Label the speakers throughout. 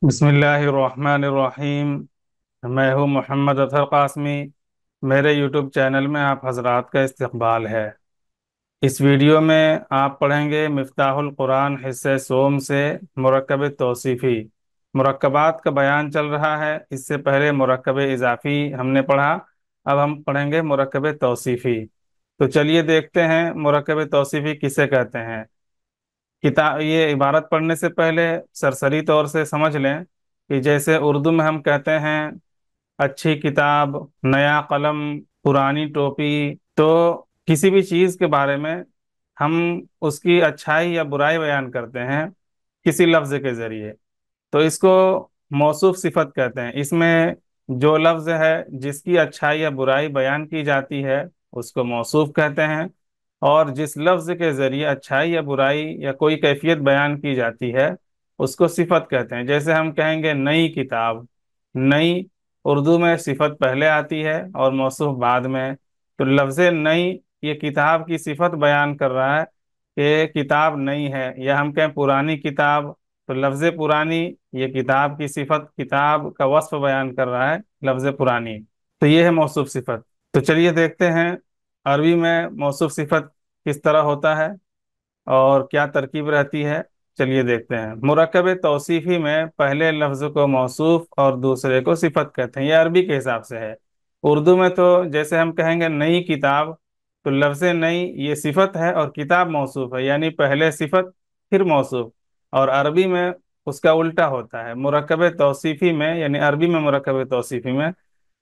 Speaker 1: बिस्मिल्लाहिर्रहमानिर्रहीम। मैं हूँ मोहम्मद अतहर कासमी। मेरे यूट्यूब चैनल में आप हजरात का इस्तकबाल है। इस वीडियो में आप पढ़ेंगे मिफ्ताहुल कुरान हिस्से सोम से मुरक्कब तौसीफ़ी। मुरक्कबात का बयान चल रहा है। इससे पहले मुरक्कब इजाफ़ी हमने पढ़ा। अब हम पढ़ेंगे मुरक्कब तौसीफ़ी। तो चलिए देखते हैं मुरक्कब तौसीफ़ी किसे कहते हैं। किताब ये इबारत पढ़ने से पहले सरसरी तौर से समझ लें कि जैसे उर्दू में हम कहते हैं अच्छी किताब, नया कलम, पुरानी टोपी, तो किसी भी चीज़ के बारे में हम उसकी अच्छाई या बुराई बयान करते हैं किसी लफ्ज़ के ज़रिए, तो इसको मौसूफ सिफत कहते हैं। इसमें जो लफ्ज़ है जिसकी अच्छाई या बुराई बयान की जाती है उसको मौसूफ कहते हैं। और जिस लफ्ज़ के ज़रिए अच्छाई या बुराई या कोई कैफियत बयान की जाती है उसको सिफत कहते हैं। जैसे हम कहेंगे नई किताब। नई, उर्दू में सिफत पहले आती है और मौसूफ बाद में। तो लफ्ज़ नई ये किताब की सिफत बयान कर रहा है कि किताब नई है। या हम कहें पुरानी किताब, तो लफ्ज़ पुरानी ये किताब की सिफत, किताब का वस्फ बयान कर रहा है लफ्ज़ पुरानी। तो ये है मौसूफ सिफत। तो चलिए देखते हैं अरबी में मौसूफ सिफत किस तरह होता है और क्या तरकीब रहती है। चलिए देखते हैं। मुरक्कब तौसीफी में पहले लफ्ज़ को मौसूफ और दूसरे को सिफत कहते हैं। ये अरबी के हिसाब से है। उर्दू में तो जैसे हम कहेंगे नई किताब, तो लफ्ज़ नई ये सिफत है और किताब मौसूफ है, यानी पहले सिफत फिर मौसूफ। और अरबी में उसका उल्टा होता है। मुरक्कब तौसीफी में यानी अरबी में मुरक्कब तौसीफी में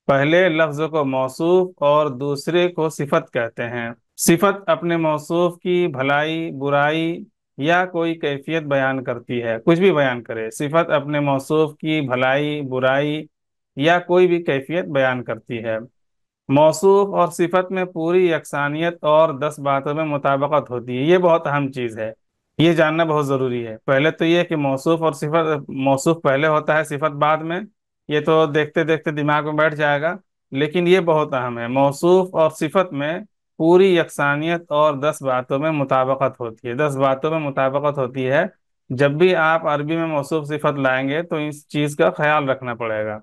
Speaker 1: पहले लफ्ज को मौसूफ और दूसरे को सिफत कहते हैं। सिफत अपने मौसूफ की भलाई बुराई या कोई कैफियत बयान करती है। कुछ भी बयान करे, सिफत अपने मौसूफ की भलाई बुराई या कोई भी कैफियत बयान करती है। मौसूफ और सिफत में पूरी यकसानियत और 10 बातों में मुताबकत होती है। ये बहुत अहम चीज़ है, ये जानना बहुत ज़रूरी है। पहले तो ये कि मौसूफ और सिफत, मौसूफ पहले होता है सिफत बाद में। ये तो देखते देखते दिमाग में बैठ जाएगा, लेकिन ये बहुत अहम है। मौसूफ और सिफत में पूरी यकसानियत और 10 बातों में मुताबकत होती है। 10 बातों में मुताबकत होती है। जब भी आप अरबी में मौसूफ सिफत लाएंगे तो इस चीज़ का ख्याल रखना पड़ेगा।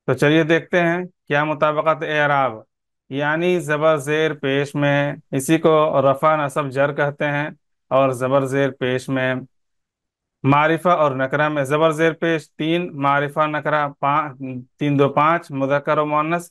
Speaker 1: तो चलिए देखते हैं क्या मुताबकत एराब, यानी ज़बर ज़ेर पेश में, इसी को रफ़ा नसब जर कहते हैं। और ज़बर ज़ेर पेश में मारिफा और नकरा में ज़बर ज़ेर पेश 3, मारिफा नकरा 5, 3 2 5, मुज़क्कर और मुअन्नस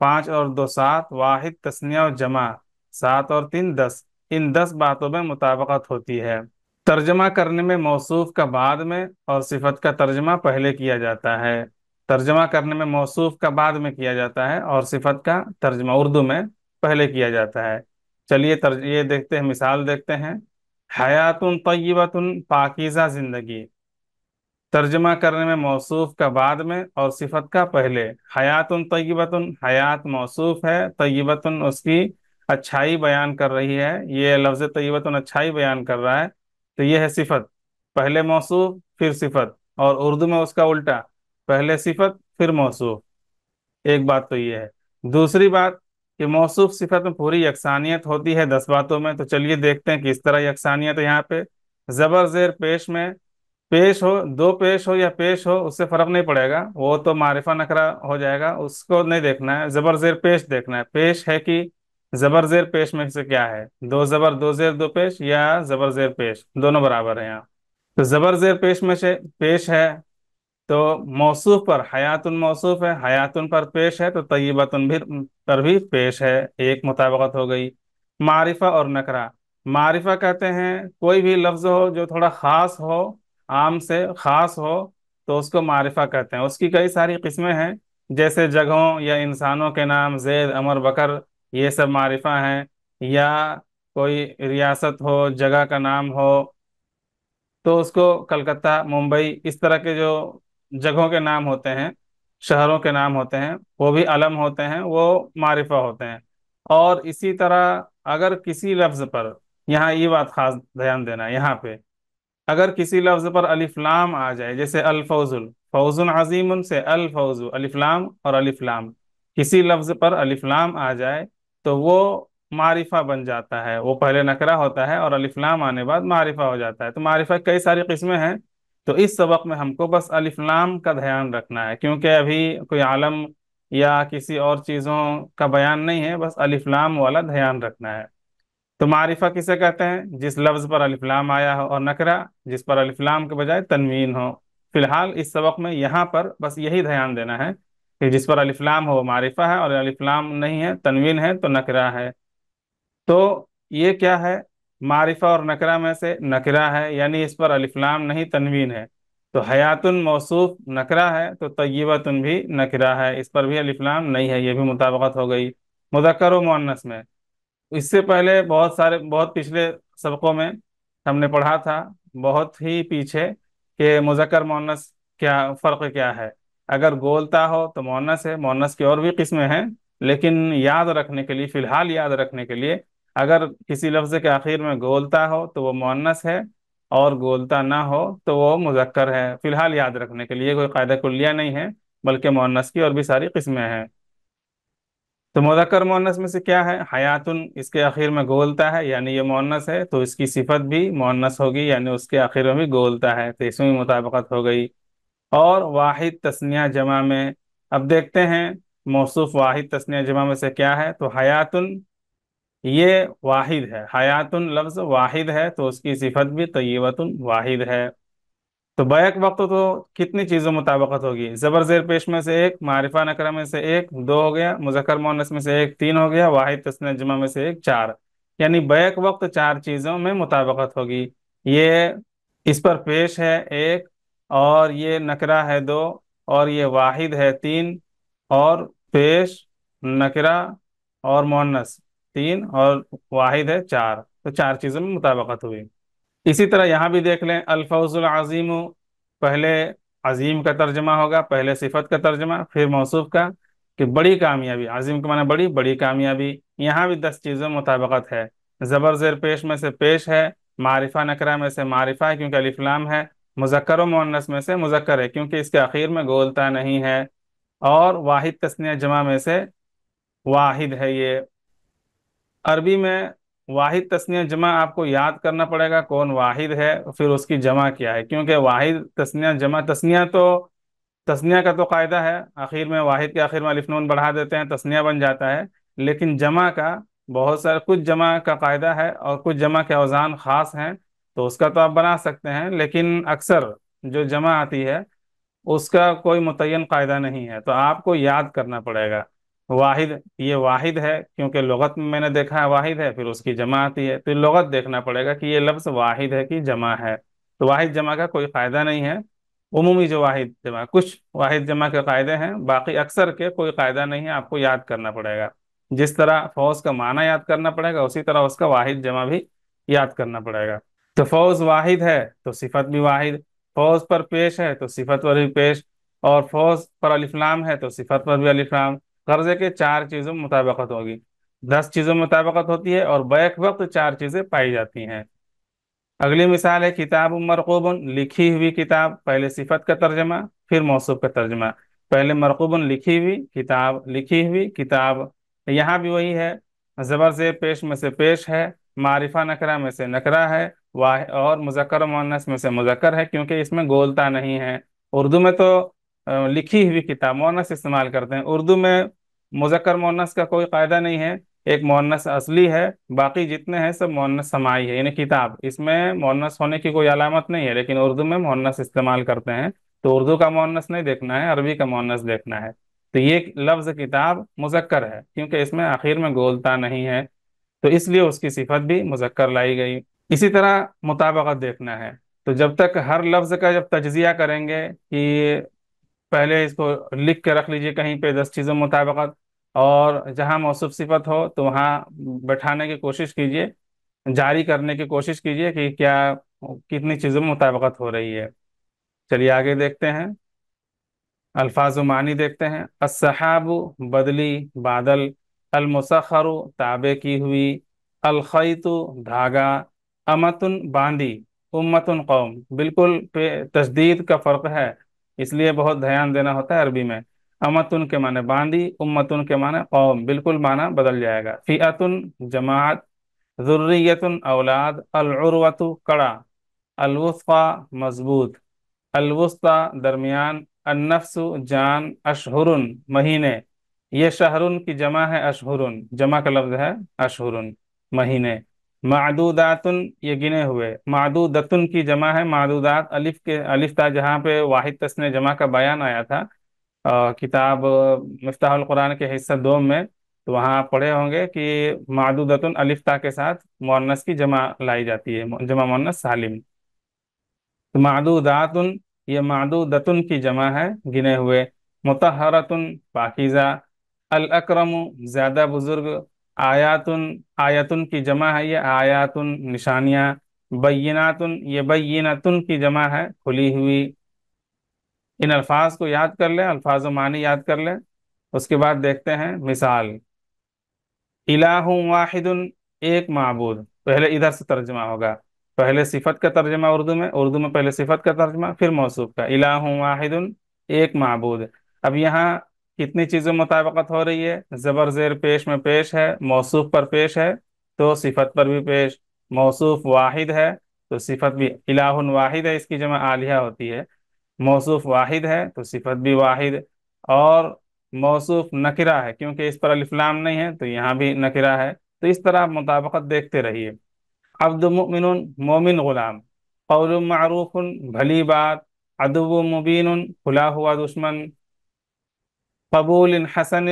Speaker 1: 5 और 2 7, वाहिद तस्निया और जमा 7 और 3 10। इन 10 बातों में मुताबकत होती है। तर्जमा करने में मौसूफ का बाद में और सिफत का तर्जमा पहले किया जाता है। तर्जमा करने में मौसूफ का बाद में किया जाता है और सिफत का तर्जमा उर्दू में पहले किया जाता है। चलिए ये देखते हैं, मिसाल देखते हैं। हयातुन तय्यबतुन, पाकीज़ा जिंदगी। तर्जमा करने में मौसूफ का बाद में और सिफत का पहले। हयातुन तय्यबतुन, हयात मौसूफ है, तय्यबतुन उसकी अच्छाई बयान कर रही है। ये लफ्ज़ तय्यबतुन अच्छाई बयान कर रहा है, तो ये है सिफत। पहले मौसूफ फिर सिफत। और उर्दू में उसका उल्टा, पहले सिफत फिर मौसूफ। एक बात तो ये है। दूसरी बात कि मौसूफ सिफत में पूरी यकसानियत होती है 10 बातों में। तो चलिए देखते हैं किस तरह यकसानियत है। यहाँ पे जबर जेर पेश में, पेश हो, दो पेश हो या पेश हो उससे फर्क नहीं पड़ेगा, वो तो मारिफा नकरा हो जाएगा, उसको नहीं देखना है। जबर जेर पेश देखना है। पेश है कि जबर जेर पेश में से क्या है, दो जबर दो जेर दो पेश या जबर जेर पेश, दोनों बराबर है यहाँ। तो जबर जेर पेश में से पेश है, तो मौसूफ पर हयातुन मौसूफ है, हयातुन पर पेश है, तो तय्यबतुन भी पर भी पेश है। एक मुताबकत हो गई। मारिफा और नकरा, मारिफा कहते हैं कोई भी लफ्ज हो जो थोड़ा खास हो, आम से खास हो, तो उसको मारिफा कहते हैं। उसकी कई सारी किस्में हैं, जैसे जगहों या इंसानों के नाम, जैद अमर बकर, ये सब मारिफा हैं। या कोई रियासत हो, जगह का नाम हो, तो उसको कलकत्ता मुंबई इस तरह के जो जगहों के नाम होते हैं, शहरों के नाम होते हैं, वो भी अलम होते हैं, वो मारिफा होते हैं। और इसी तरह अगर किसी लफ्ज पर, यहाँ ये बात खास ध्यान देना है यहाँ पे, अगर किसी लफ्ज पर अलिफ लाम आ जाए, जैसे अल फौजुल, फौजुन अजीमुन से अल फौजु, अलिफ लाम और अलिफ लाम, किसी लफ्ज पर अलिफ लाम आ जाए तो वो मारिफा बन जाता है। वो पहले नकरा होता है और अलिफ लाम आने बाद मारिफा हो जाता है। तो मारिफा की कई सारी किस्में हैं, تو اس سبق میں ہم کو بس الف لام کا دھیان رکھنا ہے، کیونکہ ابھی کوئی عالم یا کسی اور چیزوں کا بیان نہیں ہے، بس الف لام والا دھیان رکھنا ہے۔ تو معرفہ کسے کہتے ہیں؟ جس لفظ پر الف لام آیا ہو، اور نکرہ جس پر الف لام کے بجائے تنوین ہو۔ فی الحال اس سبق میں یہاں پر بس یہی دھیان دینا ہے کہ جس پر الف لام ہو وہ معرفہ ہے، اور الف لام نہیں ہے، تنوین ہے، تو نکرہ ہے۔ تو یہ کیا ہے؟ معرفہ اور نکرہ میں سے نکرہ ہے، یعنی اس پر الف لام نہیں، تنوین ہے۔ تو حیاتن موصوف نکرہ ہے، تو طیبتن بھی نکرہ ہے، اس پر بھی الف لام نہیں ہے، یہ بھی مطابقت ہو گئی۔ مذکر و مؤنث میں اس سے پہلے بہت پچھلے سبقوں میں ہم نے پڑھا تھا، بہت ہی پیچھے، کہ مذکر مؤنث کیا فرق کیا ہے۔ اگر گولتا ہو تو مؤنث ہے، مؤنث کی اور بھی قسمیں ہیں، لیکن یاد رکھنے کے لیے، فی الحال یاد رکھنے کے لیے، اگر کسی لفظ کے آخر میں گولتا ہو تو وہ مؤنث ہے، اور گولتا نہ ہو تو وہ مذکر ہے۔ فی الحال یاد رکھنے کے لیے کوئی قاعدہ کلیہ نہیں ہے، بلکہ مؤنث کی اور بھی ساری قسمیں ہیں۔ تو مذکر مؤنث میں سے کیا ہے؟ حیاتن، اس کے آخر میں گولتا ہے، یعنی یہ مؤنث ہے، تو اس کی صفت بھی مؤنث ہوگی، یعنی اس کے آخر میں بھی گولتا ہے، تو اس میں بھی مطابقت ہو گئی۔ اور واحد تثنیہ جمع میں اب دیکھتے ہیں موصوف واحد تثنیہ جمع میں سے کیا ہے۔ تو حیاتن یہ واحد ہے، حیاتن لفظ واحد ہے، تو اس کی صفت بھی طیبتن واحد ہے۔ تو بیک وقت تو کتنی چیزوں مطابقت ہوگی؟ زبر زیر پیش میں سے ایک، معرفہ نکرہ میں سے ایک، دو ہو گیا، مذکر مؤنث میں سے ایک، تین ہو گیا، واحد تثنیہ جمع میں سے ایک، چار۔ یعنی بیک وقت چار چیزوں میں مطابقت ہوگی۔ یہ اس پر پیش ہے ایک، اور یہ نکرہ ہے دو، اور یہ واحد ہے تین، اور پیش، نکرہ اور مؤنث تین، اور واحد ہے چار، تو چار چیزوں میں مطابقت ہوئی۔ اسی طرح یہاں بھی دیکھ لیں، الفوز العظیم، پہلے عظیم کا ترجمہ ہوگا، پہلے صفت کا ترجمہ، پھر موصوف کا، کہ بڑی کامیابی، عظیم کا معنی بڑی، بڑی کامیابی۔ یہاں بھی 10 چیزوں میں مطابقت ہے۔ زبر زیر پیش میں سے پیش ہے، معرفہ نکرہ میں سے معرفہ ہے کیونکہ الف لام ہے، مذکر و مؤنث میں سے مذکر ہے کیونکہ اس کے آخر میں گولتا نہیں ہے، اور واحد تثنیہ جمع میں سے واحد ہے یہ۔ عربی میں واحد تثنیہ جمع آپ کو یاد کرنا پڑے گا، کون واحد ہے، پھر اس کی جمع کیا ہے، کیونکہ واحد تثنیہ جمع، تثنیہ کا تو قاعدہ ہے، آخر میں واحد کے آخر میں الف نون بڑھا دیتے ہیں، تثنیہ بن جاتا ہے۔ لیکن جمع کا بہت سارا، کچھ جمع کا قاعدہ ہے اور کچھ جمع کے اوزان خاص ہیں، تو اس کا تو آپ بنا سکتے ہیں، لیکن اکثر جو جمع آتی ہے اس کا کوئی متعین قاعدہ نہیں ہے، تو آپ کو یاد کرنا پڑے گا۔ واحد، یہ واحد ہے کیونکہ لغت میں نے دیکھا ہے واحد ہے، پھر اس کی جمع آتی ہے، تو لغت دیکھنا پڑے گا کہ یہ لفظ واحد ہے کہ جمع ہے۔ تو واحد جمع کا کوئی قاعدہ نہیں ہے، عمومی جو واحد جمع، کچھ واحد جمع کے قاعدے ہیں، باقی اکثر کے کوئی قاعدہ نہیں ہے، آپ کو یاد کرنا پڑے گا۔ جس طرح فوز کا معنی یاد کرنا پڑے گا، اسی طرح اس کا واحد جمع بھی یاد کرنا پڑے گا۔ تو فوز واحد ہے تو صفت بھی واحد، فوز پر پیش ہے تو صفت پر بھی پیش، اور فوز پر الف لام ہے تو صفت پر بھی الف لام۔ قرضے کے چار چیزوں میں مطابقت ہوگی، 10 چیزوں میں مطابقت ہوتی ہے، اور بیک وقت چار چیزیں پائی جاتی ہیں۔ اگلی مثال ہے کتاب مرقوب، لکھی ہوئی کتاب، پہلے صفت کا ترجمہ پھر موصوف کا ترجمہ۔ پہلے مرقوب لکھی ہوئی کتاب، لکھی ہوئی کتاب، یہاں بھی وہی ہے، زبر زیر پیش میں سے پیش ہے، معرفہ نکرہ میں سے نکرہ ہے، اور مذکر و مؤنث میں سے مذکر ہے کیونکہ اس میں گولتا نہیں ہے۔ اردو میں تو لکھی ہوئی کتاب مؤنث استعمال کرتے ہیں، اردو میں مذکر مؤنث کا کوئی قاعدہ نہیں ہے، ایک مؤنث اصلی ہے، باقی جتنے ہیں سب مؤنث سماعی ہے، یعنی کتاب، اس میں مؤنث ہونے کی کوئی علامت نہیں ہے، لیکن اردو میں مؤنث استعمال کرتے ہیں، تو اردو کا مؤنث نہیں دیکھنا ہے، عربی کا مؤنث دیکھنا ہے۔ تو یہ لفظ کتاب مذکر ہے کیونکہ اس میں آخر میں گولتا نہیں ہے، تو اس لیے اس کی صفت بھی مذکر لائی گئی۔ اسی طرح مطابقت دیکھنا ہے، تو جب تک ہر لفظ کا جب تجزیہ کریں گے کہ پہلے اس کو لکھ کے رکھ لیجئے کہیں پہ 10 چیزوں مطابقت، اور جہاں موصوف صفت ہو تو وہاں بٹھانے کی کوشش کیجئے، جاری کرنے کی کوشش کیجئے کہ کیا کتنی چیزوں میں مطابقت ہو رہی ہے۔ چلیے آگے دیکھتے ہیں، الفاظ و معنی دیکھتے ہیں۔ السحاب بدلی، بادل، المسخر تابع کی ہوئی، الخیط دھاگا، امتن باندی، امتن قوم، بالکل تشدید کا فرق ہے، اس لیے بہت دھیان دینا ہوتا ہے عربی میں۔ امتن کے معنی باندی، امتن کے معنی قوم، بالکل معنی بدل جائے گا۔ فئتن جماعت، ذریتن اولاد، العروۃ کڑا، الوثقی مضبوط۔ अलवुस्ता दरमियान, अन्नफ्सु जान, अशहुरुन महीने, ये शहरुन की जमा है, अशहुरुन जमा का लफ्ज है, अशहुरुन महीने। मादूदातुन ये गिने हुए, मादूदतुन की जमा है, मादूदात अलिफ के अलिफ था जहाँ पे वाहिद तस्ने जमा का बयान आया था किताब मिफ्ताहुल कुरान के हिस्सा 2 में। तो वहाँ आप पढ़े होंगे कि मादूदतुन अलिफ ता के साथ मुअन्नस की जमा लाई जाती है, जमा मुअन्नस सालिम। तो मादूदातुन ये मादूदतुन की जमा है, गिने हुए। मुतहरतुन पाकीज़ा। अल अकरमु ज्यादा बुजुर्ग। आयातुन आयतुन की जमा है, ये आयातुन निशानियां। बय्यिनातुन ये बय्यिनतुन की जमा है, खुली हुई। इन अल्फाज को याद कर लें, अल्फाज मानी याद कर लें। उसके बाद देखते हैं मिसाल। इलाहु वाहिदुन एक माबूद, पहले इधर से तर्जमा होगा। पहले सिफत का तर्जमा उर्दू में पहले सिफत का तर्जमा फिर मौसूफ का। इलाहु वाहिदुन एक माबूद। अब यहाँ कितनी चीजों मुताबिकत हो रही है, जबर जेर पेश में पेश है, मौसूफ पर पेश है तो सिफत पर भी पेश। मौसूफ वाहिद है तो सिफत भी, इलाहुन वाहिद है इसकी जमा आलिया होती है। मौसूफ वाहिद है तो सिफत भी वाहिद। और मौसूफ नकिरा है क्योंकि इस पर अलिफ लाम नहीं है तो यहाँ भी नकिरा है। तो इस तरह आप मुताबिकत देखते रहिए। अब्द मुमिनुन मोमिन गुलाम। कौलुम मारूफुन भली बात। अदुव्वुम मुबीनुन खुला हुआ दुश्मन। कबूल हसन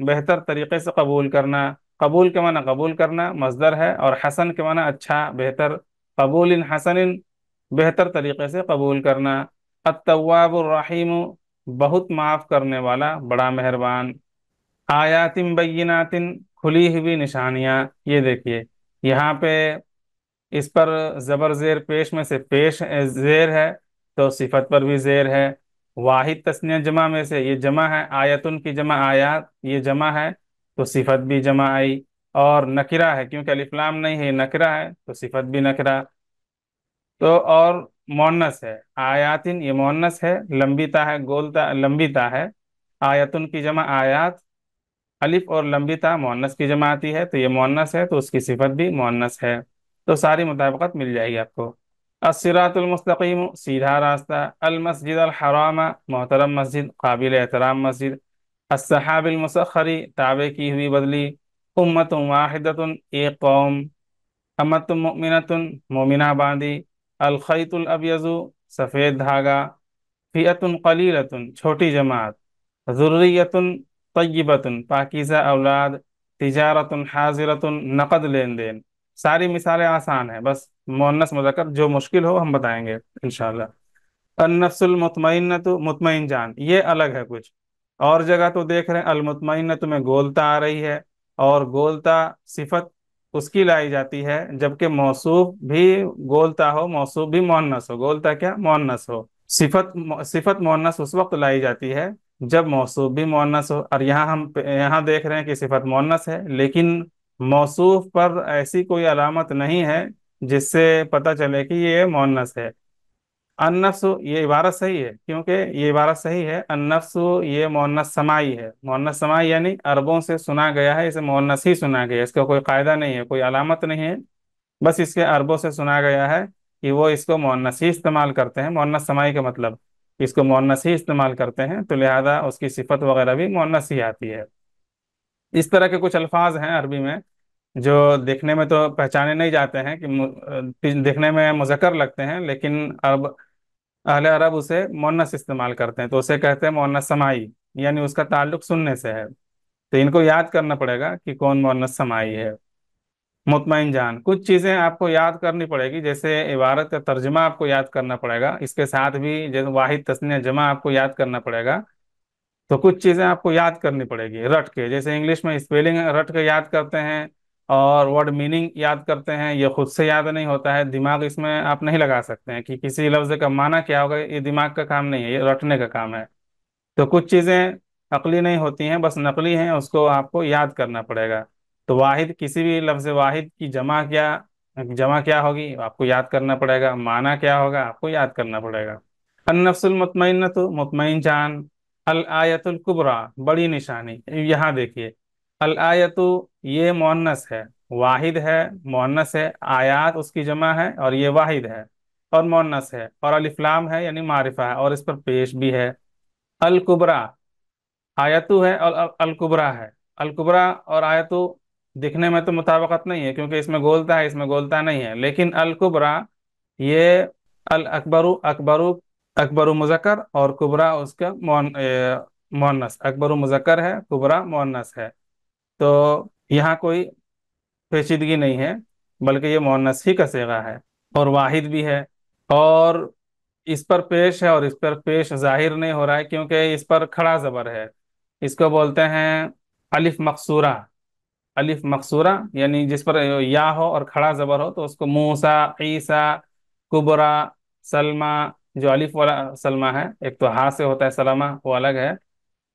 Speaker 1: बेहतर तरीके से कबूल करना। कबूल के माना कबूल करना मजदर है, और हसन के माना अच्छा बेहतर। कबूल हसन बेहतर तरीके से कबूल करना। अत्तव्वाबुर रहीम बहुत माफ करने वाला बड़ा मेहरबान। आयातिन बय्यिनातिन खुली हुई निशानियां, ये देखिए यहाँ पे इस पर जबर जेर पेश में से पेश जेर है तो सिफत पर भी जेर है। वाहिद तस्निया जमा में से ये जमा है, आयतुन की जमा आयात ये जमा है तो सिफत भी जमा आई। और नकिरा है क्योंकि अलिफ लाम नहीं है, नकिरा है तो सिफत भी नकिरा। तो और मोन्नस है, आयातिन ये मोन्नस है, लंबीता है गोलता लंबीता है। आयतुन की जमा आयात, अलिफ और लंबीता मोन्नस की जमा आती है तो ये मोन्नस है तो उसकी सिफत भी मोन्नस है। तो सारी मुताबिकत मिल जाएगी आपको। अस्सिरातुल मुस्तकीम सीधा रास्ता। अल मस्जिद अल हराम मोहतरम मस्जिद, काबिल एहतराम मस्जिद। अस्सहाबिल मुसख्खरी ताबे की हुई बदली। उम्मतुन वाहिदतुन एक कौम। अमतुन मुमिनतुन मोमिना बांदी। अल खैतुल अबयजु सफ़ेद धागा। फ़िअतुन कलीलतुन छोटी जमात। ज़ुर्रियतुन तय्यबतुन पाकीज़ा औलाद। तिजारतुन हाजिरतुन नकद लेन देन। सारी मिसालें आसान है, बस मुअन्नस मुज़क्कर जो मुश्किल हो हम बताएंगे इंशाल्लाह। अन्नफ्सुल मुतमइन्नतु मुतमइन जान, ये अलग है कुछ। और जगह तो देख रहे हैं अल मुतमइन्नतु में गोलता आ रही है, और गोलता सिफत उसकी लाई जाती है जबकि मौसूफ भी गोलता हो, मौसूफ भी मुअन्नस हो। गोलता क्या मुअन्नस हो। सिफत सिफत मुअन्नस उस वक्त लाई जाती है जब मौसूफ भी मुअन्नस हो। और यहाँ हम यहाँ देख रहे हैं कि सिफत मुअन्नस है लेकिन मौसूफ पर ऐसी कोई अलामत नहीं है जिससे पता चले कि ये मुअन्नस है। अन्नफ्सु ये इबारत सही है क्योंकि ये इबारत सही है। अन्नफ्सु ये मुअन्नस समाई है, मुअन्नस समाई यानी अरबों से सुना गया है, इसे मुअन्नस ही सुना गया है, इसका कोई कायदा नहीं है, कोई अलामत नहीं है। बस इसके अरबों से सुना गया है कि वो इसको मुअन्नस ही इस्तेमाल करते हैं। मुअन्नस समाई का मतलब इसको मुअन्नस ही इस्तेमाल करते हैं, तो लिहाजा उसकी सिफत वगैरह भी मुअन्नस ही आती है। इस तरह के कुछ अल्फाज हैं अरबी में जो देखने में तो पहचाने नहीं जाते हैं कि देखने में मुज़क्कर लगते हैं, लेकिन अरब अहले अरब उसे मुअन्नस इस्तेमाल करते हैं तो उसे कहते हैं मुअन्नस समाई, यानी उसका ताल्लुक सुनने से है। तो इनको याद करना पड़ेगा कि कौन मुअन्नस समाई है। मुतमइन जान, कुछ चीजें आपको याद करनी पड़ेगी, जैसे इबारत का तर्जमा आपको याद करना पड़ेगा, इसके साथ भी जैसे वाहिद तस्नीया जमा आपको याद करना पड़ेगा। तो कुछ चीजें आपको याद करनी पड़ेगी रट के, जैसे इंग्लिश में स्पेलिंग रट के याद करते हैं और वर्ड मीनिंग याद करते हैं, ये खुद से याद नहीं होता है, दिमाग इसमें आप नहीं लगा सकते हैं कि किसी लफ्ज का माना क्या होगा, ये दिमाग का काम नहीं है, ये रटने का काम है। तो कुछ चीज़ें अकली नहीं होती हैं, बस नकली हैं, उसको आपको याद करना पड़ेगा। तो वाहिद किसी भी लफ्ज़ वाहिद की जमा क्या होगी आपको याद करना पड़ेगा, माना क्या होगा आपको याद करना पड़ेगा। अन्नफ्सुल मुतमइन्नतु मुतमइन जान। अल आयतुल कुबरा बड़ी निशानी, यहाँ देखिए अल आयतु ये मुअन्नस है, वाहिद है मुअन्नस है, आयात उसकी जमा है और ये वाहिद है। اور मुअन्नस है, और अलिफ लाम है यानी मारिफा है, और इस पर पेश भी है। अल कुबरा आयतु है और अल कुबरा है। अल कुबरा और आयतु दिखने में तो मुताबिकत नहीं है, क्योंकि इसमें गोलता है, इसमें गोलता नहीं है, लेकिन अल कुबरा ये अल अकबरु अकबरु अकबरु मुजक्कर और कुबरा उसका मुअन्नस। अकबरु मुजक्कर है, कुबरा मुअन्नस है। तो यहाँ कोई पेचीदगी नहीं है, बल्कि ये मुअन्नस ही का सीगा है, और वाहिद भी है। और इस पर पेश है और इस पर पेश जाहिर नहीं हो रहा है, क्योंकि इस पर खड़ा जबर है। इसको बोलते हैं अलिफ मकसूरा। अलिफ मकसूरा यानी जिस पर या हो और खड़ा जबर हो, तो उसको मूसा, ईसा, कुबरा, सलमा। जो अलिफ वाला सलमा है, एक तो हा से होता है, सलमा वो अलग है।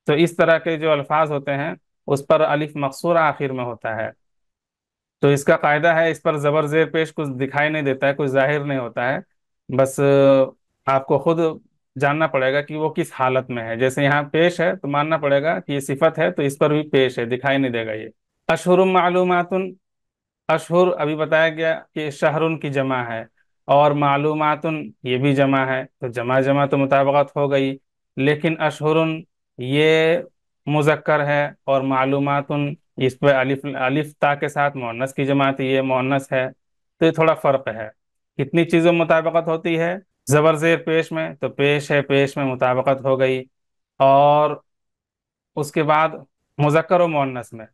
Speaker 1: तो इस तरह के जो अल्फाज होते हैं, उस पर अलिफ मकसूरा आखिर में होता है। तो इसका कायदा है, इस पर जबर जेर पेश कुछ दिखाई नहीं देता है, कुछ जाहिर नहीं होता है। बस आपको खुद जानना पड़ेगा कि वो किस हालत में है। जैसे यहाँ पेश है तो मानना पड़ेगा कि ये सिफत है, तो इस पर भी पेश है, दिखाई नहीं देगा ये। अशहुरुम मालूमातुन, अशहुर अभी बताया गया कि शहरुन की जमा है, और मालूमातुन ये भी जमा है, तो जमा जमा तो मुताबिकत हो गई। लेकिन अशहुरुन ये मुजक्कर है, और मालूमातुन इस पे अलिफ अलिफ ता के साथ मुअन्नस की जमात है, ये मुअन्नस है। तो ये थोड़ा फर्क है। कितनी चीजों में मुताबिकत होती है? जबर जेर पेश में तो पेश है, पेश में मुताबिकत हो गई। और उसके बाद मुजक्कर और मुअन्नस में,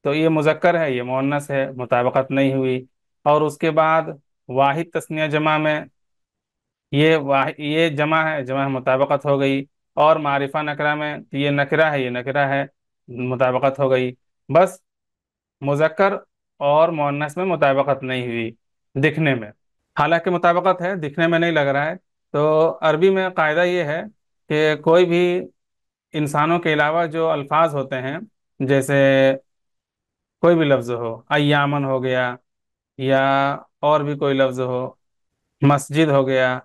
Speaker 1: तो ये मुजक्कर है, ये मुअन्नस है, मुताबिकत नहीं हुई। और उसके बाद वाहिद तस्निया जमा में, ये जमा है, जमा मुताबिकत हो गई। और मारिफा नकरा में, तो ये नकरा है, ये नकरा है, मुताबिकत हो गई। बस मुजक्कर और मुअन्नस में मुताबिकत नहीं हुई दिखने में। हालांकि मुताबिकत है, दिखने में नहीं लग रहा है। तो अरबी में कायदा ये है कि कोई भी इंसानों के अलावा जो अल्फाज होते हैं, जैसे कोई भी लफ्ज़ हो, अय्यामन हो गया, या और भी कोई लफ्ज़ हो, मस्जिद हो गया,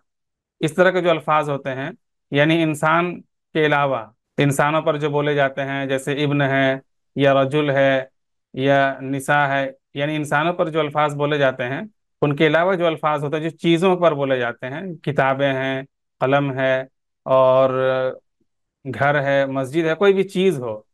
Speaker 1: इस तरह के जो अल्फाज होते हैं, यानी इंसान के अलावा इंसानों पर जो बोले जाते हैं, जैसे इब्न है, या रजुल है, या निसा है, यानी इंसानों पर जो अल्फाज बोले जाते हैं, उनके अलावा जो अल्फाज होते हैं जो चीज़ों पर बोले जाते हैं, किताबें हैं, कलम है, और घर है, मस्जिद है, कोई भी चीज़ हो,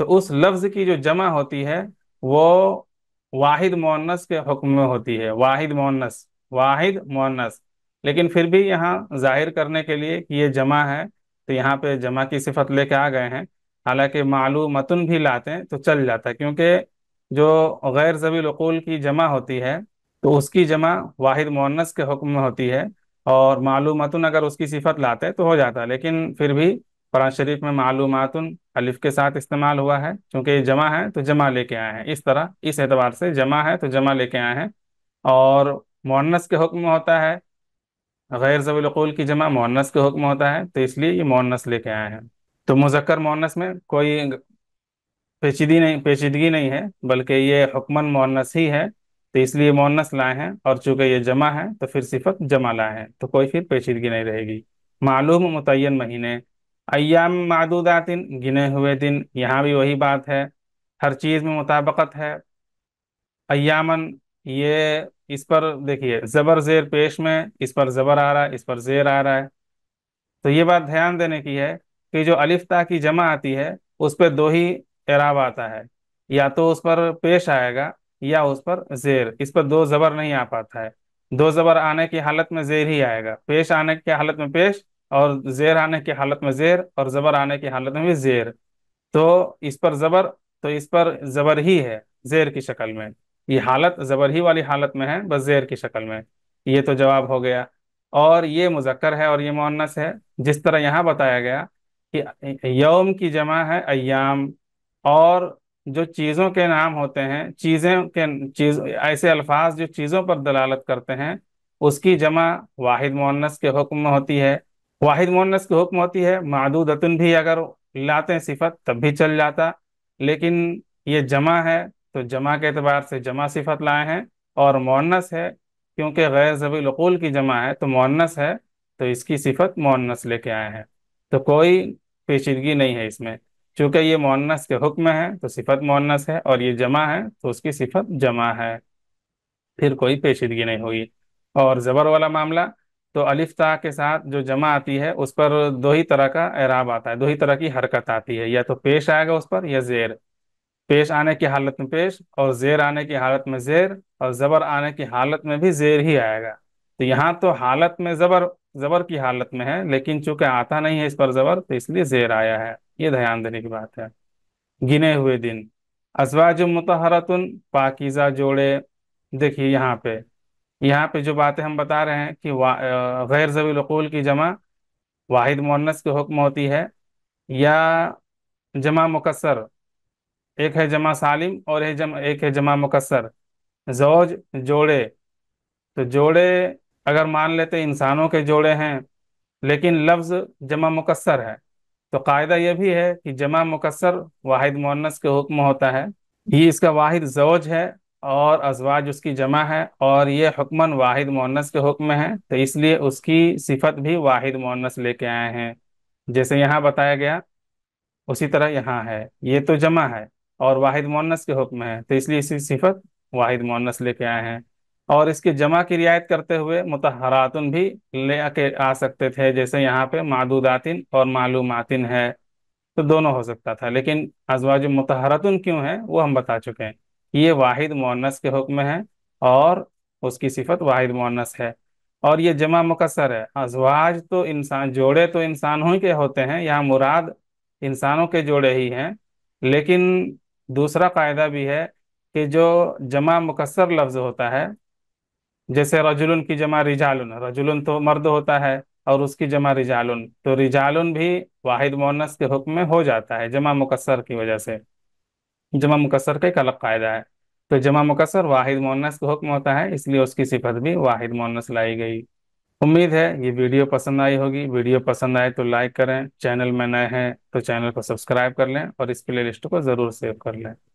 Speaker 1: तो उस लफ्ज की जो जमा होती है, वो वाहिद मुअन्नस के हुक्म में होती है। वाहिद मुअन्नस, वाहिद मुअन्नस। लेकिन फिर भी यहाँ जाहिर करने के लिए कि ये जमा है, तो यहाँ पे जमा की सिफत लेके आ गए हैं। हालांकि मालूमतुन भी लाते हैं तो चल जाता है, क्योंकि जो गैर ज़वील उक़ूल की जमा होती है, तो उसकी जमा वाहिद मुअन्नस के हुक्म में होती है। और मालूमतुन अगर उसकी सिफत लाते तो हो जाता है, लेकिन फिर भी कुरान शरीफ में मालूमातुन अलिफ के साथ इस्तेमाल हुआ है, क्योंकि ये जमा है तो जमा लेके आए हैं। इस तरह, इस एतबार से जमा है तो जमा लेके आए हैं। और मुअन्नस के हुक्म में होता है, गैर ज़वील उक़ूल की जमा मुअन्नस के हुक्म में होता है, तो इसलिए ये मुअन्नस लेके आए हैं। तो मुज़क्कर मुअन्नस में कोई पेचीदगी नहीं है, बल्कि ये हुक्मन मुअन्नस ही है, तो इसलिए मुअन्नस लाए हैं। और चूंकि ये जमा है तो फिर सिफत जमा लाए हैं, तो कोई फिर पेचीदगी नहीं रहेगी। मालूम मुतय्यन महीने, अय्याम मादूदातिन गिने हुए दिन, यहाँ भी वही बात है, हर चीज़ में मुताबिकत है। अय्यामन ये, इस पर देखिए जबर जेर पेश में, इस पर जबर आ रहा है, इस पर जेर आ रहा है। तो ये बात ध्यान देने की है कि जो अलिफ ता की जमा आती है, उस पर दो ही एराब आता है, या तो उस पर पेश आएगा, या उस पर जेर। इस पर दो जबर नहीं आ पाता है। दो जबर आने की हालत में जेर ही आएगा, पेश आने की हालत में पेश, और जेर आने की हालत में जेर, और जबर आने की हालत में भी जेर। तो इस पर जबर, तो इस पर जबर ही है जेर की शक्ल में। ये हालत जबर ही वाली हालत में है, बस जेर की शक्ल में। ये तो जवाब हो गया। और ये मुजक्कर है और ये मुअन्नस है, जिस तरह यहाँ बताया गया कि यौम की जमा है अय्याम। और जो चीज़ों के नाम होते हैं, चीज़ ऐसे अल्फाज जो चीज़ों पर दलालत करते हैं, उसकी जमा वाहिद मुअन्नस के हुक्म में होती है। वाहिद मुअन्नस के हुक्म होती है। मादूदतुन भी अगर लाते हैं सिफत तब भी चल जाता, लेकिन ये जमा है तो जमा के एतबार से जमा सिफत लाए हैं। और मुअन्नस है, क्योंकि गैर ज़वील उक़ूल की जमा है तो मुअन्नस है, तो इसकी सिफत मुअन्नस लेके आए हैं। तो कोई पेचीदगी नहीं है इसमें, चूंकि ये मुअन्नस के हुक्म है तो सिफत मुअन्नस है, और ये जमा है तो उसकी सिफत जमा है, फिर कोई पेचीदगी नहीं हुई। और ज़बर वाला मामला, तो अलिफ ता के साथ जो जमा आती है उस पर दो ही तरह का एराब आता है, दो ही तरह की हरकत आती है, या तो पेश आएगा उस पर या जेर। पेश आने की हालत में पेश, और जेर आने की हालत में जेर, और जबर आने की हालत में भी जेर ही आएगा। तो यहाँ तो हालत में जबर, जबर की हालत में है, लेकिन चूंकि आता नहीं है इस पर जबर, तो इसलिए जेर आया है। ये ध्यान देने की बात है। गिने हुए दिन। अज़वाज मुतहरतुन, पाकीज़ा जोड़े। देखिए यहाँ पे जो बातें हम बता रहे हैं कि गैर ज़वील उक़ूल की जमा वाहिद मुअन्नस के हुक्म होती है, या जमा मुकस्सर। एक है जमा सालिम और एक है जमा मुकस्सर। जौज जोड़े। तो जोड़े अगर मान लेते इंसानों के जोड़े हैं, लेकिन लफ्ज जमा मुकस्सर है, तो कायदा यह भी है कि जमा मुकस्सर वाहिद मुअन्नस के हुक्म होता है। ये इसका वाहिद जौज है, और अजवाज उसकी जमा है, और ये हुक्मन वाहिद मुअन्नस के हुक्म है, तो इसलिए उसकी सिफत भी वाहिद मुअन्नस लेके आए हैं। जैसे यहाँ बताया गया उसी तरह यहाँ है। ये तो जमा है और वाहिद मुअन्नस के हुक्म है, तो इसलिए इसी सिफत वाहिद मुअन्नस लेके आए हैं। और इसकी जमा की रियायत करते हुए मुतहरातुन भी ले आके आ सकते थे, जैसे यहाँ पे मादूदातिन और मालूमातिन है, तो दोनों हो सकता था। लेकिन अजवाज मुतहरतुन क्यों है वो हम बता चुके हैं। ये वाहिद मुअन्नस के हुक्म है, और उसकी सिफत वाहिद मुअन्नस है। और ये जमा मुकस्सर है। अजवाज तो इंसान, जोड़े तो इंसानों ही के होते हैं, यहाँ मुराद इंसानों के जोड़े ही हैं। लेकिन दूसरा कायदा भी है कि जो जमा मुकस्सर लफ्ज होता है, जैसे रजुलन की जमा रिजालुन, रजुलन तो मर्द होता है, और उसकी जमा रिजालुन, तो रिजालुन भी वाहिद मुअन्नस के हुक्म में हो जाता है जमा मुकस्सर की वजह से। जमा मुकस्सर का एक अलग कायदा है। तो जमा मुकस्सर वाहिद मुअन्नस का हुक्म होता है, इसलिए उसकी सिफत भी वाहिद मुअन्नस लाई गई। उम्मीद है ये वीडियो पसंद आई होगी। वीडियो पसंद आए तो लाइक करें, चैनल में नए हैं तो चैनल को सब्सक्राइब कर लें, और इस प्ले लिस्ट को ज़रूर सेव कर लें।